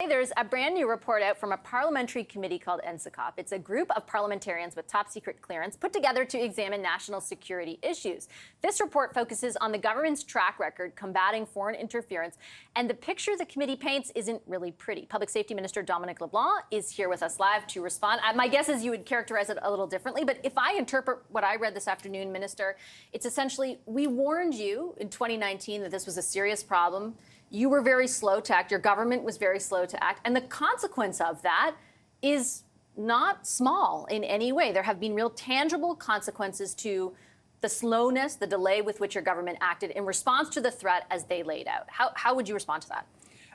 there's a brand new report out from a parliamentary committee called NSICOP. It's a group of parliamentarians with top secret clearance put together to examine national security issues. This report focuses on the government's track record combating foreign interference, and the picture the committee paints isn't really pretty. Public Safety Minister Dominic LeBlanc is here with us live to respond. My guess is you would characterize it a little differently, but if I interpret what I read this afternoon, Minister, it's essentially, we warned you in 2019 that this was a serious problem. You were very slow to act. Your government was very slow to act. And the consequence of that is not small in any way. There have been real tangible consequences to the slowness, the delay with which your government acted in response to the threat as they laid out. How would you respond to that?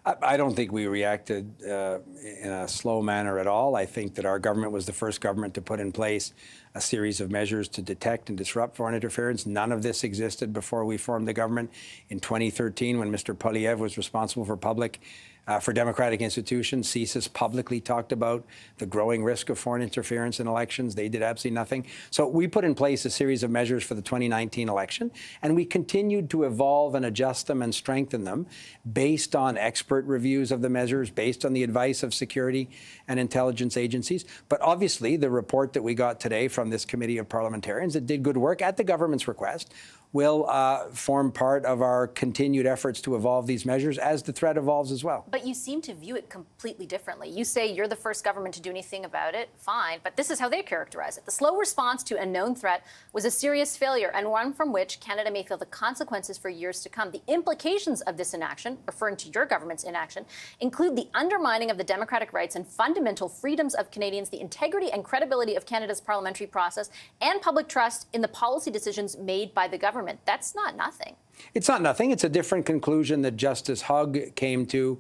I don't think we reacted in a slow manner at all. I think that our government was the first government to put in place a series of measures to detect and disrupt foreign interference. None of this existed before we formed the government in 2013 when Mr. Poilievre was responsible for democratic institutions. CSIS publicly talked about the growing risk of foreign interference in elections. They did absolutely nothing. So we put in place a series of measures for the 2019 election, and we continued to evolve and adjust them and strengthen them based on expert reviews of the measures, based on the advice of security and intelligence agencies. But obviously, the report that we got today from this committee of parliamentarians that did good work at the government's request will form part of our continued efforts to evolve these measures as the threat evolves as well. But you seem to view it completely differently. You say you're the first government to do anything about it. Fine. But this is how they characterize it. The slow response to a known threat was a serious failure, and one from which Canada may feel the consequences for years to come. The implications of this inaction, referring to your government's inaction, include the undermining of the democratic rights and fundamental freedoms of Canadians, the integrity and credibility of Canada's parliamentary process, and public trust in the policy decisions made by the government. That's not nothing. It's not nothing. It's a different conclusion that Justice Hugg came to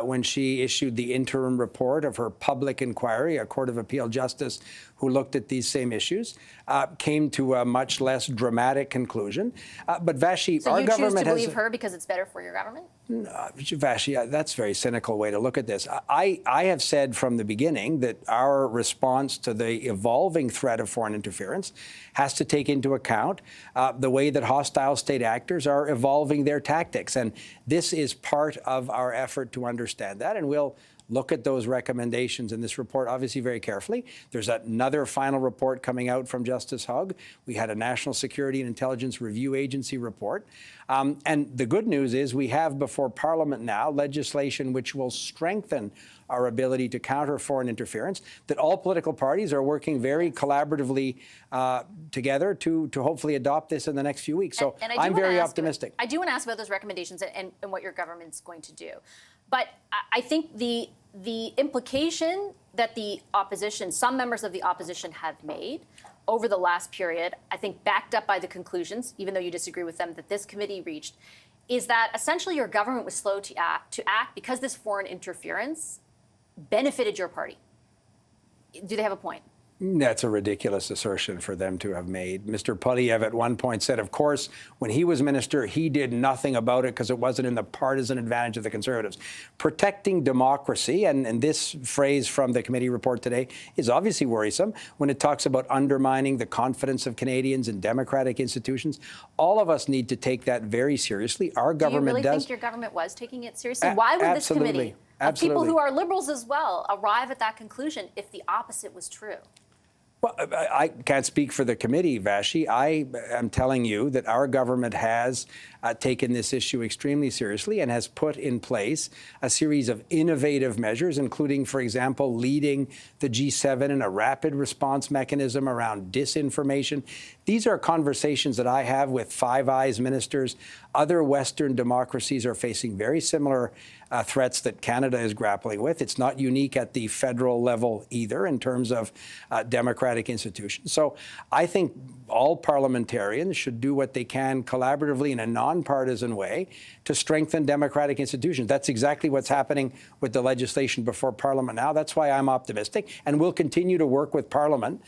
when she issued the interim report of her public inquiry. A Court of Appeal justice who looked at these same issues came to a much less dramatic conclusion. But Vassy, so our you government choose to believe her because it's better for your government? Vassy, that's a very cynical way to look at this. I have said from the beginning that our response to the evolving threat of foreign interference has to take into account the way that hostile state actors are evolving their tactics. And this is part of our effort to understand that, and we'll look at those recommendations in this report, obviously, very carefully. There's another final report coming out from Justice Hugg. We had a National Security and Intelligence Review Agency report. And the good news is we have before Parliament now legislation which will strengthen our ability to counter foreign interference, that all political parties are working very collaboratively together to hopefully adopt this in the next few weeks. So I'm very optimistic. I do want to ask about those recommendations and what your government's going to do. But I think the implication that the opposition, some members of the opposition have made over the last period, I think backed up by the conclusions, even though you disagree with them, that this committee reached, is that essentially your government was slow to act because this foreign interference benefited your party. Do they have a point? That's a ridiculous assertion for them to have made. Mr. Poilievre at one point said, of course, when he was minister, he did nothing about it because it wasn't in the partisan advantage of the Conservatives. Protecting democracy, and this phrase from the committee report today is obviously worrisome when it talks about undermining the confidence of Canadians in democratic institutions. All of us need to take that very seriously. Our government does. Do you really think your government was taking it seriously? Why would this committee, of people who are Liberals as well, arrive at that conclusion if the opposite was true? Well, I can't speak for the committee, Vassy. I am telling you that our government has taken this issue extremely seriously and has put in place a series of innovative measures, including, for example, leading the G7 in a rapid response mechanism around disinformation. These are conversations that I have with Five Eyes ministers. Other Western democracies are facing very similar threats that Canada is grappling with. It's not unique at the federal level either in terms of democratic institutions. So I think all parliamentarians should do what they can collaboratively in a nonpartisan way to strengthen democratic institutions. That's exactly what's happening with the legislation before Parliament now. That's why I'm optimistic, and we'll continue to work with Parliament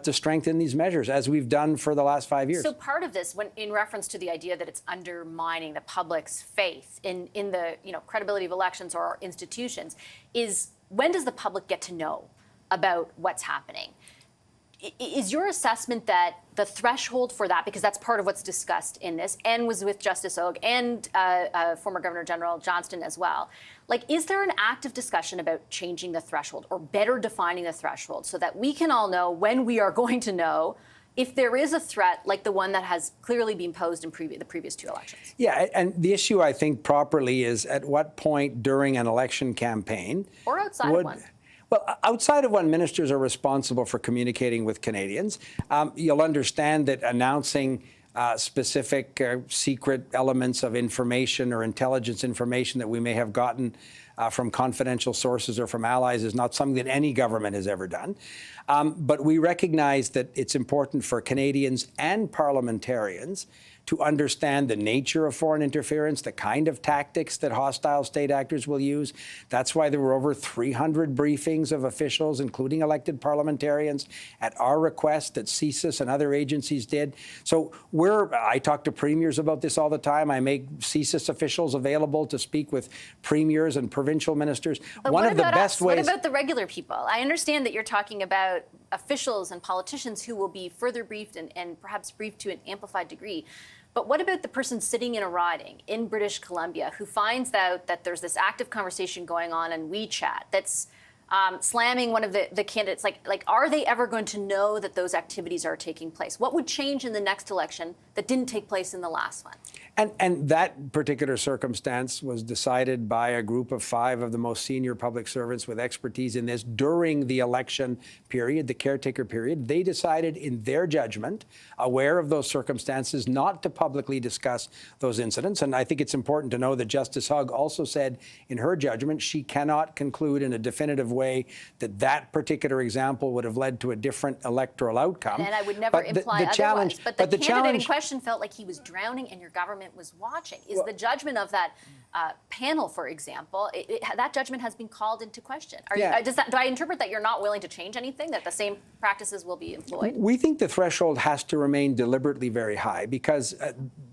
to strengthen these measures, as we've done for the last 5 years. So part of this, in reference to the idea that it's undermining the public's faith in the credibility of elections or our institutions, is when does the public get to know about what's happening? Is your assessment that the threshold for that, because that's part of what's discussed in this, and was with Justice Og and former Governor General Johnston as well, like, is there an active discussion about changing the threshold or better defining the threshold so that we can all know when we are going to know if there is a threat like the one that has clearly been posed in the previous two elections? Yeah, and the issue, I think, properly is at what point during an election campaign or outside of one. Well, outside of when ministers are responsible for communicating with Canadians, you'll understand that announcing specific secret elements of information or intelligence information that we may have gotten from confidential sources or from allies is not something that any government has ever done. But we recognize that it's important for Canadians and parliamentarians to understand the nature of foreign interference, the kind of tactics that hostile state actors will use. That's why there were over 300 briefings of officials, including elected parliamentarians, at our request that CSIS and other agencies did. So I talk to premiers about this all the time. I make CSIS officials available to speak with premiers and provincial ministers. But what about the regular people? I understand that you're talking about officials and politicians who will be further briefed and perhaps briefed to an amplified degree. But what about the person sitting in a riding in British Columbia who finds out that there's this active conversation going on WeChat that's slamming one of the candidates? Like, are they ever going to know that those activities are taking place? What would change in the next election that didn't take place in the last one? And that particular circumstance was decided by a group of 5 of the most senior public servants with expertise in this during the election period, the caretaker period. They decided in their judgment, aware of those circumstances, not to publicly discuss those incidents. And I think it's important to know that Justice Hogg also said in her judgment she cannot conclude in a definitive way that that particular example would have led to a different electoral outcome. And I would never imply otherwise. But the candidate in question felt like he was drowning and your government was watching. Is the judgment of that panel, for example, that judgment has been called into question? Do I interpret that you're not willing to change anything, that the same practices will be employed? We think the threshold has to remain deliberately very high because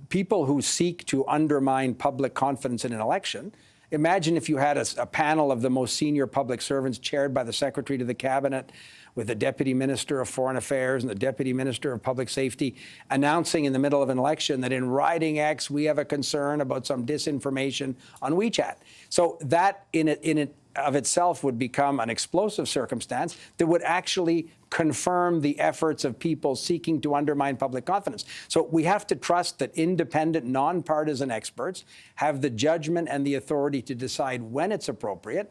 people who seek to undermine public confidence in an election, imagine if you had a panel of the most senior public servants chaired by the Secretary to the Cabinet, with the Deputy Minister of Foreign Affairs and the Deputy Minister of Public Safety announcing in the middle of an election that in riding X, we have a concern about some disinformation on WeChat. So that in it of itself would become an explosive circumstance that would actually confirm the efforts of people seeking to undermine public confidence. So we have to trust that independent, nonpartisan experts have the judgment and the authority to decide when it's appropriate,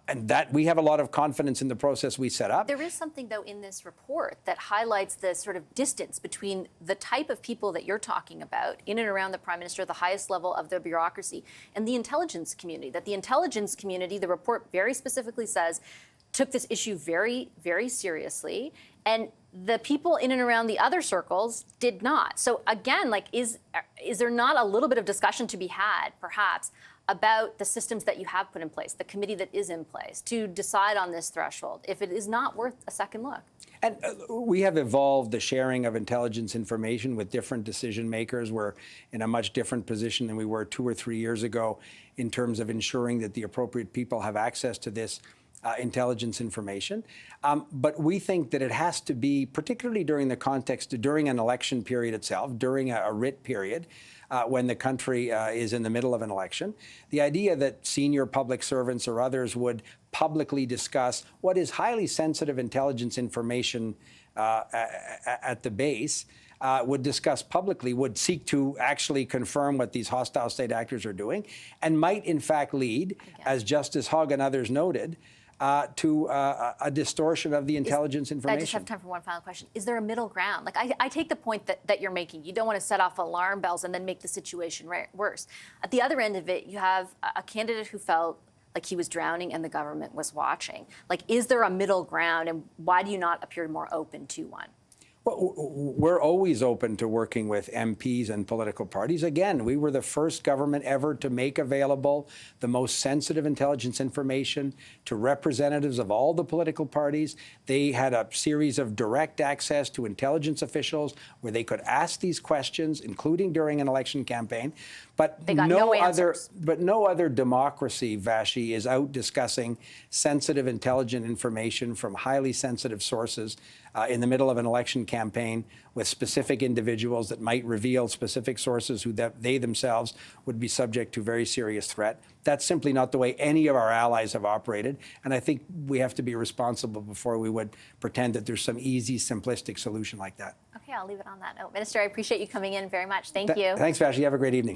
and that we have a lot of confidence in the process we set up. There is something, though, in this report that highlights the sort of distance between the type of people that you're talking about in and around the Prime Minister, the highest level of the bureaucracy, and the intelligence community. That the intelligence community, the report very specifically says, took this issue very, very seriously, and the people in and around the other circles did not. So again, like, is there not a little bit of discussion to be had, perhaps, about the systems that you have put in place, the committee that is in place, to decide on this threshold, if it is not worth a second look? And we have evolved the sharing of intelligence information with different decision makers. We're in a much different position than we were 2 or 3 years ago in terms of ensuring that the appropriate people have access to this intelligence information. But we think that it has to be, particularly during an election period itself, during a writ period, when the country is in the middle of an election, the idea that senior public servants or others would publicly discuss what is highly sensitive intelligence information at the base, would discuss publicly, would seek to actually confirm what these hostile state actors are doing, and might in fact lead, as Justice Hogg and others noted, to a distortion of the intelligence information. I just have time for one final question. Is there a middle ground? Like, I take the point that you're making. You don't want to set off alarm bells and then make the situation worse. At the other end of it, you have a candidate who felt like he was drowning and the government was watching. Like, is there a middle ground, and why do you not appear more open to one? Well, we're always open to working with MPs and political parties. Again, we were the first government ever to make available the most sensitive intelligence information to representatives of all the political parties. They had a series of direct access to intelligence officials where they could ask these questions, including during an election campaign. But They got no answers. no other democracy, Vassy, is out discussing sensitive, intelligent information from highly sensitive sources in the middle of an election campaign with specific individuals that might reveal specific sources who they themselves would be subject to very serious threat. That's simply not the way any of our allies have operated. And I think we have to be responsible before we would pretend that there's some easy, simplistic solution like that. Okay, I'll leave it on that note. Minister, I appreciate you coming in very much. Thank you. Thanks, Vassy. Have a great evening.